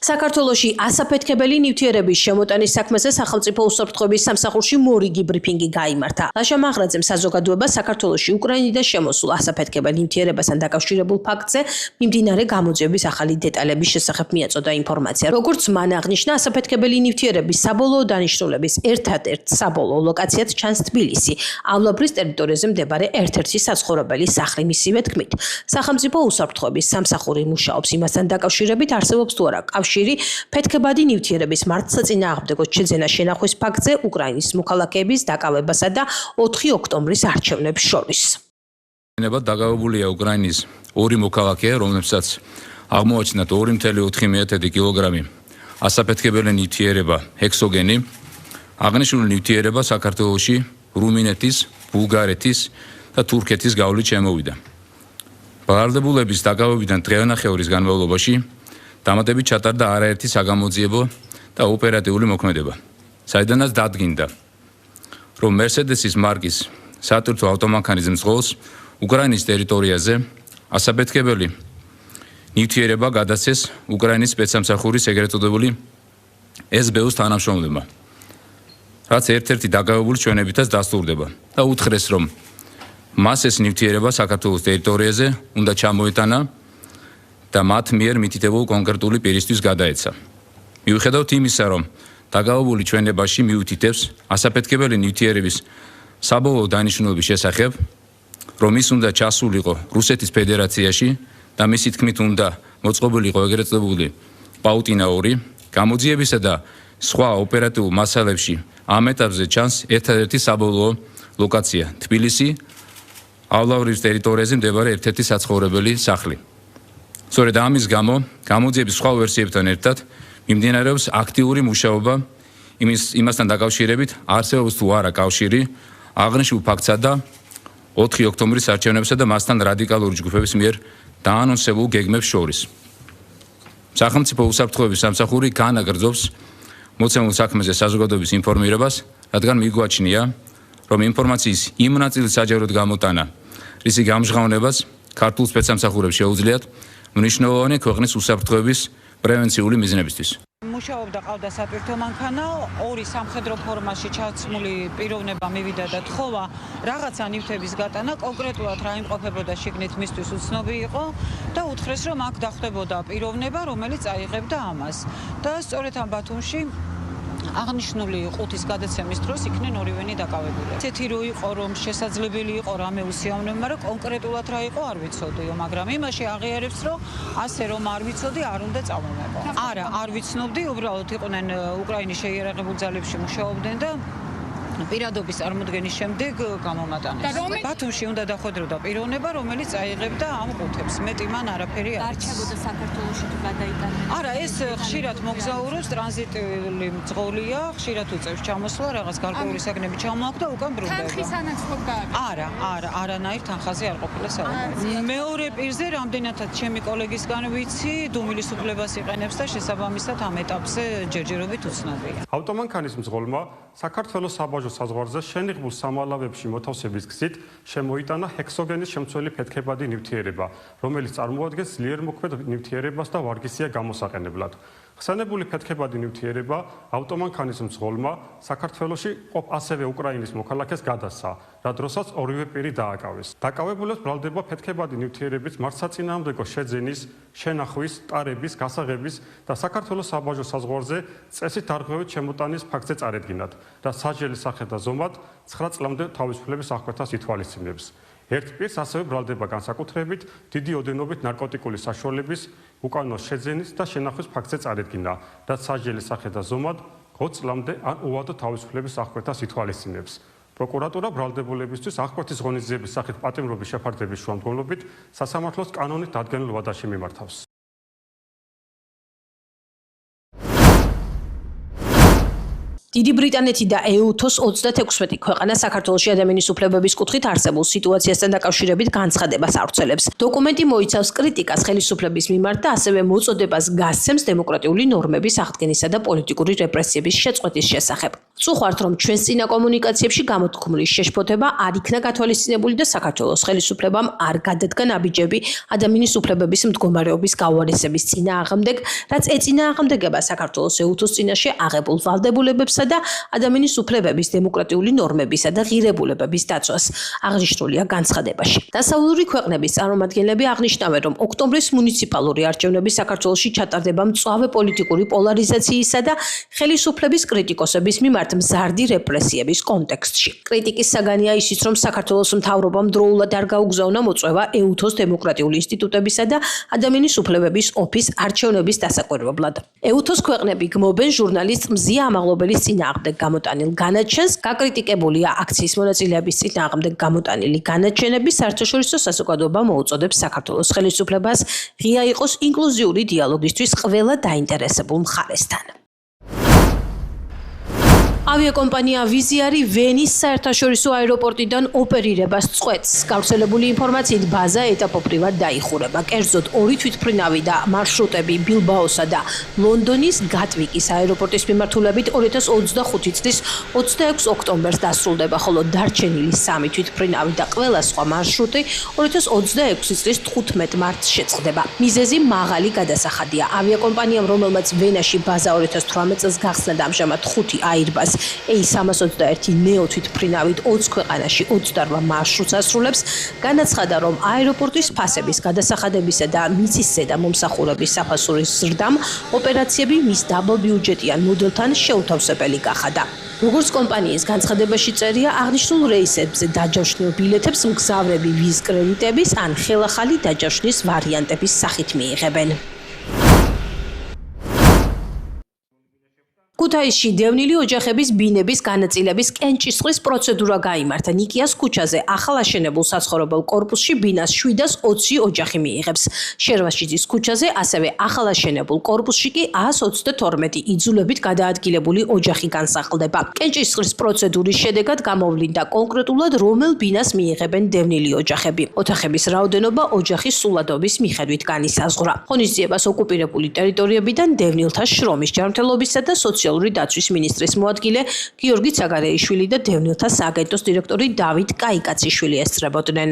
საქართველოში ასაფეთქებელი ნივთიერების შემოტანის საქმეზე სახელმწიფო უსაფრთხოების სამსახურში მორიგი ბრიფინგი გაიმართა. ლაშა მაღრაძემ საზოგადოებას საქართველოში უკრაინიდან შემოსულ ასაფეთქებელ ნივთიერებასთან დაკავშირებულ ფაქტზე მიმდინარე გამოძიების ახალი დეტალების შესახებ მიაწოდა ინფორმაცია. როგორც მან აღნიშნა, ასაფეთქებელი ნივთიერების საბოლოო დანიშნულების ერთადერთ საბოლოო ლოკაციად ჩანს თბილისი, ავლაბრის ტერიტორიაზე მდებარე ერთ-ერთი საცხოვრებელი სახლი. მისივე თქმით, სახელმწიფო უსაფრთხოების სამსახური მუშაობს იმასთან დაკავშირებით, არსებობს თუ არა კავშირი ფეთქებადი ნივთიერების მართლსაწინააღმდეგო შეძენა შენახვის ფაქტზე უკრაინის მოქალაქეების დაკავებასა და 4 ოქტომბრის არჩევნებს შორის. დაკავებულია უკრაინის 2 მოქალაქე, რომლებსაც აღმოაჩინათ 2.4 კილოგრამი ასაფეთქებელი ნივთიერება ჰექსოგენი. აღნიშნული ნივთიერება საქართველოში რუმინეთის, ბულგარეთის და თურქეთის გავლით შემოვიდა. ბრალდებულების დაკავებიდან დღევანდელი განმავლობაში დამატებით ჩატარდა არაერთი საგამოძიებო და ოპერატიული მოქმედება, საიდანაც დადგინდა, რომ მერსედესის მარკის სატვირთო ავტომანქანის მძღოლს უკრაინის ტერიტორიაზე ასაფეთქებელი ნივთიერება გადასცეს უკრაინის სპეცსამსახურის ეგრეთ წოდებული SBU-ს თანამშრომლებმა, რაც ერთ-ერთი დაკავებული ჩვენებითაც დასტურდება და უთხრეს, რომ მას ეს ნივთიერება საქართველოს ტერიტორიაზე უნდა ჩამოეტანა და მათ მიერ მითითებულ კონკრეტული პირისთვის გადაეცა. მიუხედავად იმისა, რომ დაკავებული ჩვენებაში მიუთითებს ასაფეთქებელი ნივთიერების საბოლოო დანიშნულების შესახებ, რომ ის უნდა ჩასულიყო რუსეთის ფედერაციაში და მისი თქმით უნდა მოწყობილიყო ეგრეთ წოდებული პაუტინა 2, გამოძიებისა და სხვა ოპერატიულ მასალებში ამ ეტაპზე ჩანს ერთადერთი საბოლოო ლოკაცია თბილისი, ავლაბრის ტერიტორიაზე მდებარე ერთ-ერთი საცხოვრებელი სახლი. სწორედ ამის გამო, გამოძიების სხვა ვერსიებთან ერთად მიმდინარეობს აქტიური მუშაობა იმასთან დაკავშირებით, არსებობს თუ არა კავშირი აღნიშნულ ფაქტსა და 4 ოქტომბრის არჩევნებსა და მასთან რადიკალური ჯგუფების მიერ დაანონსებულ გეგმებს შორის. სახელმწიფო უსაფრთხოების სამსახური განაგრძობს მოცემულ საქმეზე საზოგადოების ინფორმირებას, რადგან მიგვაჩნია, რომ ინფორმაციის იმ ნაწილის საჯაროდ გამოტანა, რისი გამჟღავნებას ქართულ სპეცსამსახურებს შეუძლიათ მნიშვნელოვანი ქვეყნის უსაფრთხოების პრევენციული მიზნებისთვის. მუშაობდა ყავდა სატვირთო მანქანა, 2 სამხედრო ფორმაში ჩაცმული პიროვნება მივიდა და თხოვა რაღაცა ნივთების გატანა, კონკრეტულად რა იმყოფებოდა შიგნით მისთვის უცნობი იყო და უთხრეს, რომ აქ დახვდებოდა პიროვნება, რომელიც აიღებდა ამას. და სწორედ ამ ბათუმში აღნიშნული ყუთის გადაცემის დროს იქნენ ორივენი დაკავებული. ესეთი რო იყო, რომ შესაძლებელი იყო რამე უსიამოვნებო, მაგრამ კონკრეტულად რა იყო არ ვიცოდიო, მაგრამ იმაში აღიარებს, რომ ასე რომ არ ვიცოდი, არ უნდა წავმოყო. არა, არ ვიცნობდი, უბრალოდ იყვნენ უკრაინის შეიარაღებულ ძალებში მუშაობდნენ და პირადობის წარმოდგენის შემდეგ გამომატანეს. ბათუმში უნდა დახვედროდა პიროვნება, რომელიც აიღებდა ამ ყუთებს. მეტი მან არაფერი არ არჩებოდა საქართველოში თუ გადაიტანა. არა, ეს ხშირად მოგზაურობს, ტრანზიტული მძღოლია, ხშირად უწევს ჩამოსვლა, რაღაც გარკვეული საგნები ჩამოაქვს და უკან ბრუნდება. თანხის ანაცვლოდ გააკეთა. არა, არანაირ თანხაზე არ ყოფილა საუბარი. მეორე პირზე რამდენადაც ჩემი კოლეგისგან ვიცი, დუმილის უფლებას იყენებს და შესაბამისად ამ ეტაპზე ჯერჯერობით უცნობია. ავტომანქანის მძღოლმა საქართველოს საბაჟო საზღვარზე შენიღბულ სამალავებში მოთავსების გზით შემოიტანა ჰექსოგენის შემცველი ფეთქებადი ნივთიერება, რომელიც წარმოადგენს ძლიერმოქმედ ნივთიერებას და ვარგისია გამოსაყენებლად. ხსენებული ფეთქებადი ნივთიერება ავტომანქანის მძღოლმა საქართველოში ყოფ ასევე უკრაინის მოქალაქეს გადასცა, რა დროსაც ორივე პირი დააკავეს. დაკავებულებს ბრალდება ფეთქებადი ნივთიერების მართლსაწინააღმდეგო შეძენის, შენახვის, ტარების, გასაღების და საქართველოს საბაჟო საზღვარზე წესით დარღვევით შემოტანის ფაქტზე წარედგინათ და სასჯელის სახე და ზომად 9 წლამდე თავისუფლების აღკვეთას ითვალისწინებს. ერთ პირს ასევე ბრალდება განსაკუთრებით დიდი ოდენობით ნარკოტიკული საშუალების უკანონო შეძენის და შენახვის ფაქტზე წარედგინა და სასჯელის სახე და ზომად 20 წლამდე ან უვადო თავისუფლების აღკვეთას ითვალისწინებს. პროკურატურა ბრალდებულებისთვის აღკვეთის ღონისძიების სახით პატიმრობის შეფარდების შუამდგომლობით სასამართლოს კანონით დადგენილ ვადაში მიმართავს. დიდი ბრიტანეთი და EU-ს 36 ქვეყანა საქართველოში ადამიანის უფლებების კუთხით არსებულ სიტუაციასთან დაკავშირებით განცხადებას ავრცელებს. დოკუმენტი მოიცავს კრიტიკას ხელისუფლების მიმართ და ასევე მოწოდებას გასცემს დემოკრატიული ნორმების აღდგენისა და პოლიტიკური რეპრესიების შეწყვეტის შესახებ. წუხართ, რომ ჩვენს წინა კომუნიკაციებში გამოთქმული შეშფოთება არ იქნა გათვალისწინებული და საქართველოს ხელისუფლებამ არ გადადგა ნაბიჯები ადამიანის უფლებების მდგომარეობის გაუარესების წინააღმდეგ, რაც ეწინააღმდეგება საქართველოს ეუთოს წინაშე აღებულ ვალდებულებებსა და ადამიანის უფლებების დემოკრატიული ნორმებისა და ღირებულებების დაცვას. აღნიშნულია განცხადებაში. დასავლური ქვეყნების წარმომადგენლები აღნიშნავენ, რომ ოქტომბრის მუნიციპალური არჩევნები საქართველოში ჩატარდება მწვავე პოლიტიკური პოლარიზაციისა და ხელისუფლების კრიტიკოსების მიმართ მზარდი რეპრესიების კონტექსტში. კრიტიკის საგანია ისიც, რომ საქართველოს მთავრობამ დროულად არ გაუგზავნა მოწვევა ეუთოს დემოკრატიული ინსტიტუტებისა და ადამიანის უფლებების ოფის არჩევნების დასაკვირვებლად. ეუთოს ქვეყნები გმობენ ჟურნალისტ მზია ამაღლობელის წინააღმდეგ გამოტანილ განაჩენს, გაკრიტიკებულია აქციის მონაწილეების წინააღმდეგ გამოტანილი განაჩენები, საერთაშორისო საზოგადოება მოუწოდებს საქართველოს ხელისუფლებას ღია იყოს ინკლუზიური დიალოგისთვის ყველა დაინტერესებულ მხარესთან. ავიაკომპანია ვიზიარი ვენის საერთაშორისო აეროპორტიდან ოპერირებას წყვეტს. გავრცელებული ინფორმაციით ბაზა ეტაპობრივად დაიხურება. კერძოდ, 2 თვითმფრინავი და მარშრუტები ბილბაოსა და ლონდონის გატვიკის აეროპორტის მიმართულებით 2025 წლის 26 ოქტომბერს დასრულდება, ხოლო დარჩენილი 3 თვითმფრინავი და ყველა სხვა მარშრუტი 2026 წლის 15 მარტს შეწყდება. მიზეზი მაღალი გადასახადია. ავიაკომპანიამ, რომელმაც ვენაში ბაზა 2018 წელს გახსნა და ამჟამად 5 Airbus A321 ნეო თვითმფრინავით 20 ქვეყანაში 28 მარშრუტს ასრულებს, განაცხადა, რომ აეროპორტის ფასების გადასახადებისა და მიწის ზედა მომსახურების საფასურის ზრდამ ოპერაციები მის დაბალბიუჯეტიან მოდელთან შეუთავსებელი გახადა. როგორც კომპანიის განცხადებაში წერია, აღნიშნულ რეისებზე დაჯავშნილ ბილეთებს მგზავრები ვიზ კრედიტების ან ხელახალი დაჯავშნის ვარიანტების სახით მიიღებენ. ქუთაისში დევნილი ოჯახების ბინების განაწილების კენჭისყრის პროცედურა გაიმართა. ნიკიას ქუჩაზე ახალ აშენებულ საცხოვრებელ კორპუსში ბინას 720 ოჯახი მიიღებს. შერვაშიძის ქუჩაზე ასევე ახალ აშენებულ კორპუსში კი 122 იძულებით გადაადგილებული ოჯახი განსახლდება. კენჭისყრის პროცედურის შედეგად გამოვლინდა კონკრეტულად რომელ ბინას მიიღებენ დევნილი ოჯახები. ოთახების რაოდენობა ოჯახის სულადობის მიხედვით განისაზღვრა. ღონისძიებას ოკუპირებული ტერიტორიებიდან დევნილთა შრომის ჯანმრთელობისა და სოციალური დაცვის მინისტრის მოადგილე გიორგი ცაგარეიშვილი და დევნილთა სააგენტოს დირექტორი დავით კაიკაციშვილი ესწრებოდნენ.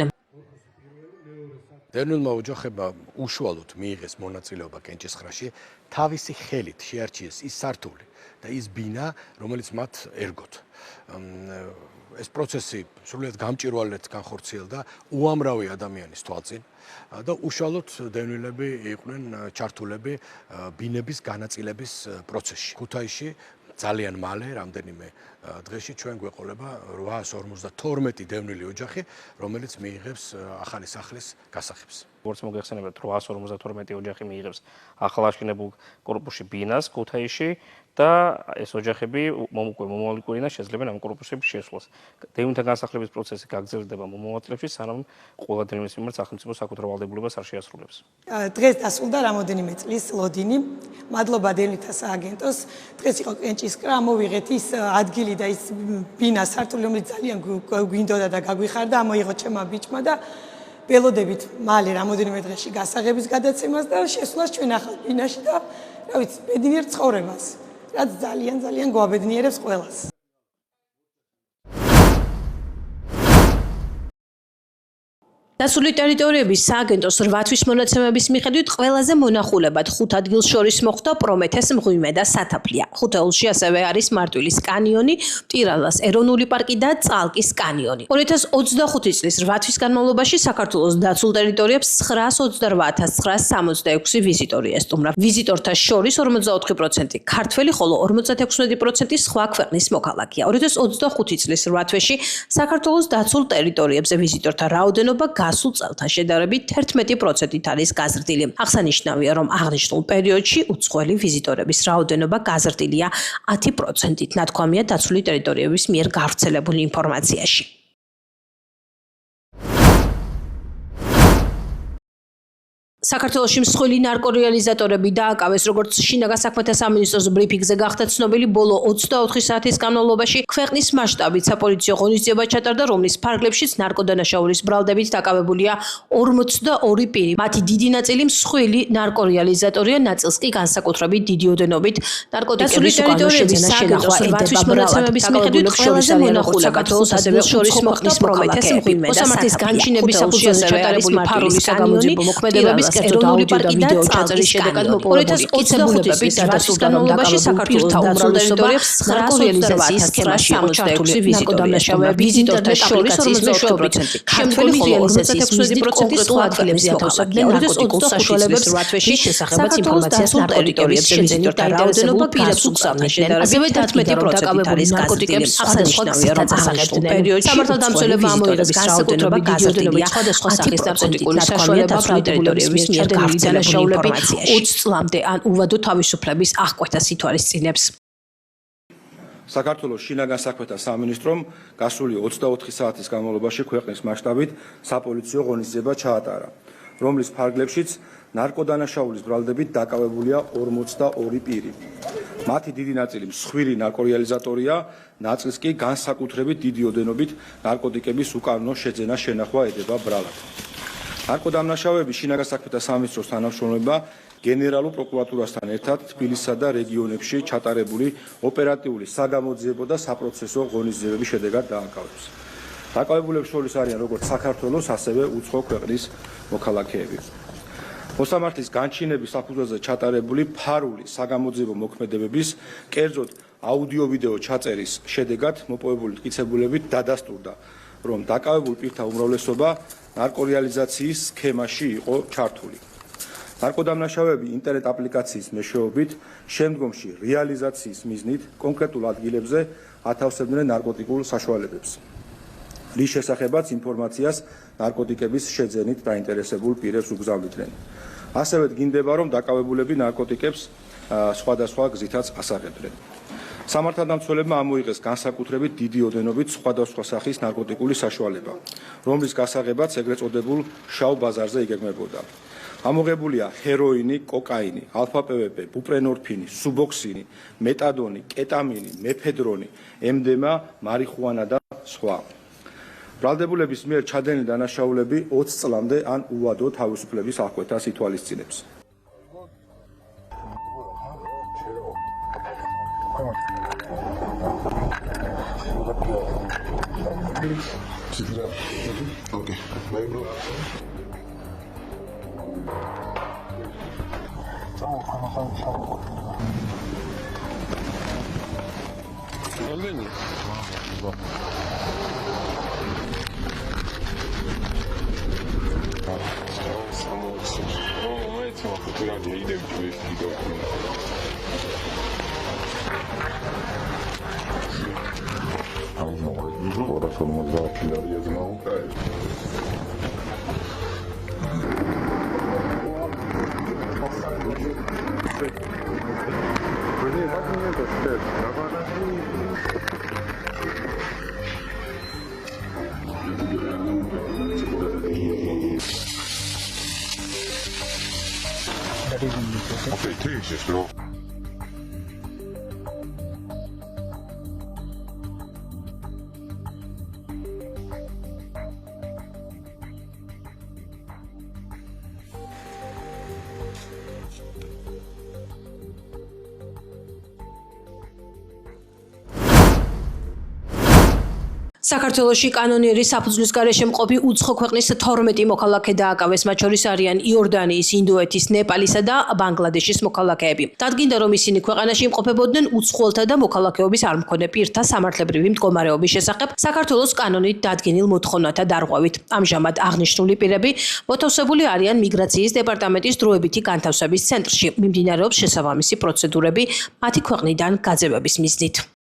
დევნილმა ოჯახებმა უშუალოდ მიიღეს მონაწილეობა კენჭისყრაში, თავისი ხელით შეარჩიეს ის სართული და ის ბინა, რომელიც მათ ერგოთ. ეს პროცესი სრულიად გამჭვირვალედ განხორციელდა უამრავი ადამიანის თვალწინ და უშუალოდ დევნილები იყვნენ ჩართულები ბინების განაწილების პროცესში. ქუთაისში ძალიან მალე, რამდენიმე დღეში ჩვენ გვეყოლება 852 დევნილი ოჯახი, რომელიც მიიღებს ახალი სახლის გასახებს. როგორც მოგეხსენებათ, 852 ოჯახი მიიღებს ახალ აშენებულ კორპუსში ბინას ქუთაისში და ეს ოჯახები მომავალი კვირიდან შეძლებენ ამ კორპუსების შესვლას. დევნილთა განსახლების პროცესი გაგრძელდება მომავალ წლებში, სანამ ყველა დევნილის მიმართ სახელმწიფო საკუთარ ვალდებულებას არ შეასრულებს. დღეს დასრულდა რამოდენიმე წლის ლოდინი. მადლობა დევნილთა სააგენტოს. დღეს იყო კენჭისყრა, მოვიღეთ ის ადგილი და ის ბინა სართული, რომელიც ძალიან გვინდოდა და გაგვიხარდა, ამოიღო ჩემმა ბიჭმა და ველოდებით მალე რამოდენიმე დღეში გასაღების გადაცემას და შესვლას ჩვენ ახალ ბინაში და რა ვიცი, ბედნიერ ცხოვრებას, რაც ძალიან გვაბედნიერებს ყველას. დასული ტერიტორიების სააგენტოს 8 თვის მონაცემების მიხედვით ყველაზე მონახულებად 5 ადგილს შორის მოხვდა პრომეთეს მღვიმე და სათაფლია. ხუთეულში ასევე არის მარტვილის კანიონი, მტირალას ეროვნული პარკი და წალკის კანიონი. 2025 წლის 8 თვის განმავლობაში საქართველოს დაცულ ტერიტორიებს 928966 ვიზიტორი ესტუმრა. ვიზიტორთა შორის 44% ქართველი, ხოლო 56% სხვა ქვეყნის მოქალაქეა. 2025 წლის 8 თვეში საქართველოს დაცულ ტერიტორიებზე ვიზიტორთა რაოდენობა გასულ წელთან შედარებით 11%-ით არის გაზრდილი. აღსანიშნავია, რომ აღნიშნულ პერიოდში უცხოელი ვიზიტორების რაოდენობა გაზრდილია 10%-ით, ნათქვამია დაცული ტერიტორიების მიერ გავრცელებული ინფორმაციაში. საქართველოში მსხვილი ნარკორეალიზატორები დააკავეს, როგორც შინაგან საქმეთა სამინისტროს ბრიფინგზე გახდა ცნობილი, ბოლო 24 საათის განმავლობაში ქვეყნის მასშტაბით საპოლიციო ღონისძიება ჩატარდა, რომლის ფარგლებშიც ნარკოდანაშაულის ბრალდებით დაკავებულია 42 პირი. მათი დიდი ნაწილი მსხვილი ნარკორეალიზატორია, ნაწილს კი განსაკუთრებით დიდი ოდენობით ნარკოტიკების უკანონო შენახვა ედება ბრალად. მიხედვით ყველაზე მონახულე საქართველოს ასევე შორის მოხდის პრომეთეს მოსამართის განჩინების საფუძველზე ჩატარებული ფარული საგამოძიებო მოქმედებების ეროვნული პარკი და ვიდეო ჩაწერის შედეგად მოპოვებული კითხვებების განმავლობაში საქართველოს უმრავლესობა ტერიტორიებს ნარკორეალიზაციის სქემაში ჩართული ვიზიტორია. ვიზიტორთა შორის 47%, ქართველი ხოლო 56% სლოათელებს მოთავსებდნენ ნარკოტიკულ საშუალებებს რვათვეში შესახებაც ინფორმაციას ნარკოტიკებზე ვიზიტორთა რაოდენობა პირებს უგზავნებდნენ. ასევე 11% არის ნარკოტიკებს აღსანიშნავია, რომ აღნიშნულ პერიოდში სამართალდამცველებმა ამოიღეს განსაკუთრებით დიდი ოდენობით სხვადასხვა სახის ნარკოტიკული საშუალება ტერიტორიების მიერ დანაშაულები 20 წლამდე ან უვადო თავისუფლების აღკვეთას ითვალისწინებს. საქართველოს შინაგან საქმეთა სამინისტრომ გასული 24 საათის განმავლობაში ქვეყნის მასშტაბით საპოლიციო ღონისძიება ჩაატარა, რომლის ფარგლებშიც ნარკოდანაშაულის ბრალდებით დაკავებულია 42 პირი. მათი დიდი ნაწილი მსხვილი ნარკორეალიზატორია, ნაწილს კი განსაკუთრებით დიდი ოდენობით ნარკოტიკების უკანონო შეძენა შენახვა ედება ბრალად. ნარკოდანაშაულები შინაგან საქმეთა სამინისტროს თანამშრომლობა გენერალურ პროკურატურასთან ერთად თბილისსა და რეგიონებში ჩატარებული ოპერატიული საგამოძიებო და საპროცესო ღონისძიებების შედეგად დააკავეს. დაკავებულებს შორის არიან როგორც საქართველოს, ასევე უცხო ქვეყნის მოქალაქეები. მოსამართლის განჩინების საფუძველზე ჩატარებული ფარული საგამოძიებო მოქმედებების, კერძოდ აუდიო-ვიდეო ჩაწერის შედეგად მოპოვებული მტკიცებულებით დადასტურდა, რომ დაკავებულ პირთა უმრავლესობა ნარკორეალიზაციის სქემაში იყო ჩართული. ნარკოდანაშაულები ინტერნეტ აპლიკაციის მეშვეობით შემდგომში რეალიზაციის მიზნით კონკრეტულ ადგილებზე ათავსებდნენ ნარკოტიკულ საშუალებებს, რის შესახებაც ინფორმაციას ნარკოტიკების შეძენით დაინტერესებულ პირებს უგზავნიდნენ. ასევე დგინდება, რომ დაკავებულები ნარკოტიკებს სხვადასხვა გზითაც ასაღებდნენ. სამართალდამცველებმა ამოიღეს განსაკუთრებით დიდი ოდენობით სხვადასხვა სახის ნარკოტიკული საშუალება, რომლის გასაღებაც ეგრეთ წოდებულ შავ ბაზარზე იგეგმებოდა. ამოღებულია ჰეროინი, კოკაინი, ალფა-პვპ, ბუპრენორფინი, სუბოქსინი, მეტადონი, კეტამინი, მეფედრონი, MDMA, მარიხუანა და სხვა. ბრალდებულების მიერ ჩადენილი დანაშაულები 20 წლამდე ან უვადო თავისუფლების აღკვეთას ითვალისწინებს. Okay, take this, bro. საქართველოში კანონიერი საფუძვლის გარეშე მყოფი უცხო ქვეყნის 12 მოქალაქე დააკავეს, მათ შორის არიან იორდანიის, ინდოეთის, ნეპალისა და ბანგლადეშის მოქალაქეები. დადგინდა, რომ ისინი ქვეყანაში იმყოფებოდნენ უცხოელთა და მოქალაქეობის არ მქონე პირთა სამართლებრივი მდგომარეობის შესახებ საქართველოს კანონით დადგენილ მოთხოვნათა დარღვევით. ამჟამად აღნიშნული პირები მოთავსებული არიან მიგრაციის დეპარტამენტის დროებითი განთავსების ცენტრში. მიმდინარეობს შესაბამისი პროცედურები მათი ქვეყნიდან გაძევების მიზნით.